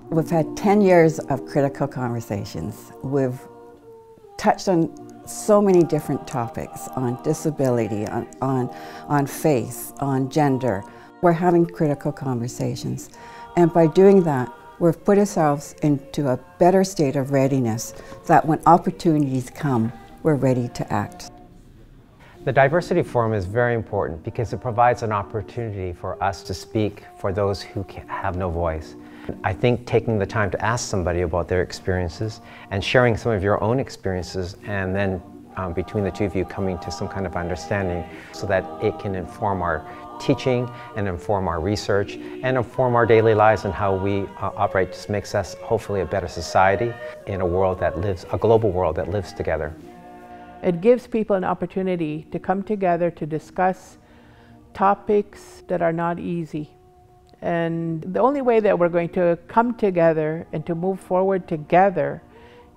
We've had 10 years of critical conversations. We've touched on so many different topics, on disability, on faith, on gender. We're having critical conversations. And by doing that, we've put ourselves into a better state of readiness that when opportunities come, we're ready to act. The Diversity Forum is very important because it provides an opportunity for us to speak for those who have no voice. I think taking the time to ask somebody about their experiences and sharing some of your own experiences, and then between the two of you coming to some kind of understanding so that it can inform our teaching and inform our research and inform our daily lives and how we operate, just makes us hopefully a better society in a world that lives, a global world that lives together. It gives people an opportunity to come together to discuss topics that are not easy. And the only way that we're going to come together and to move forward together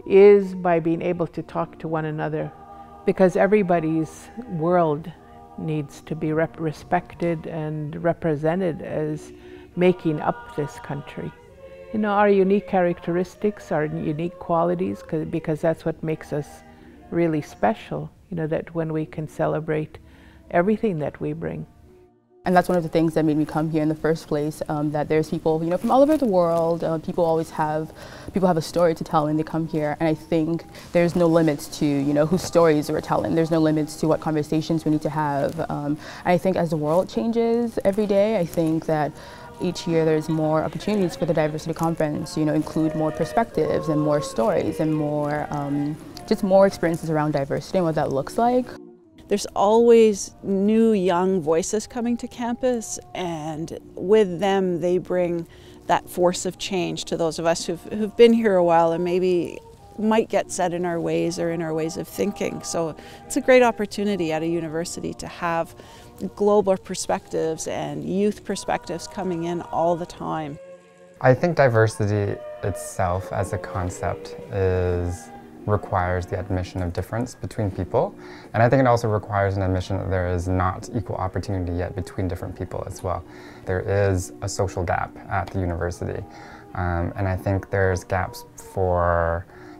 is by being able to talk to one another, because everybody's world needs to be respected and represented as making up this country. You know, our unique characteristics, our unique qualities, because that's what makes us really special, you know, that when we can celebrate everything that we bring. And that's one of the things that made me come here in the first place, that there's people, you know, from all over the world. People have a story to tell when they come here, and I think there's no limits to, you know, whose stories we're telling. There's no limits to what conversations we need to have. And I think as the world changes every day, I think that each year there's more opportunities for the Diversity Conference, you know, include more perspectives and more stories and more, just more experiences around diversity and what that looks like. There's always new young voices coming to campus, and with them they bring that force of change to those of us who've been here a while and maybe might get set in our ways or in our ways of thinking. So it's a great opportunity at a university to have global perspectives and youth perspectives coming in all the time. I think diversity itself as a concept requires the admission of difference between people, and I think it also requires an admission that there is not equal opportunity yet between different people as well. There is a social gap at the university, and I think there's gaps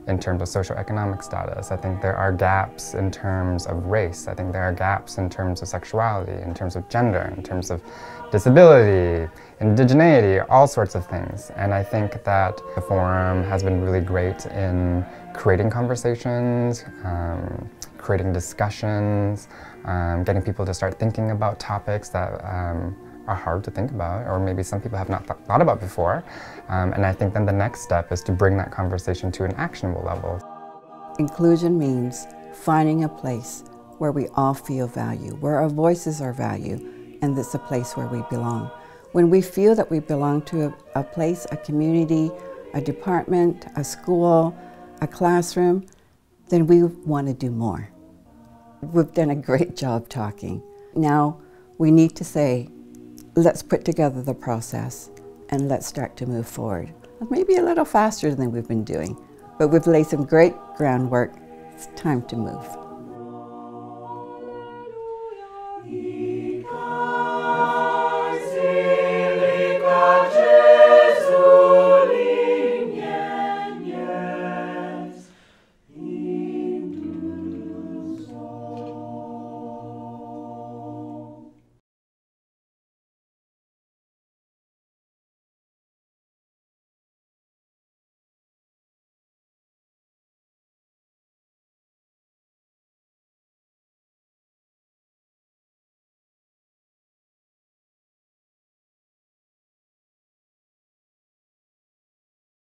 in terms of socioeconomic status. I think there are gaps in terms of race. I think there are gaps in terms of sexuality, in terms of gender, in terms of disability, indigeneity, all sorts of things. And I think that the forum has been really great in creating conversations, creating discussions, getting people to start thinking about topics that are hard to think about, or maybe some people have not thought about before. And I think then the next step is to bring that conversation to an actionable level. Inclusion means finding a place where we all feel value, where our voices are valued, and it's a place where we belong. When we feel that we belong to a place, a community, a department, a school, a classroom, then we want to do more. We've done a great job talking. Now we need to say, let's put together the process and let's start to move forward. Maybe a little faster than we've been doing, but we've laid some great groundwork. It's time to move.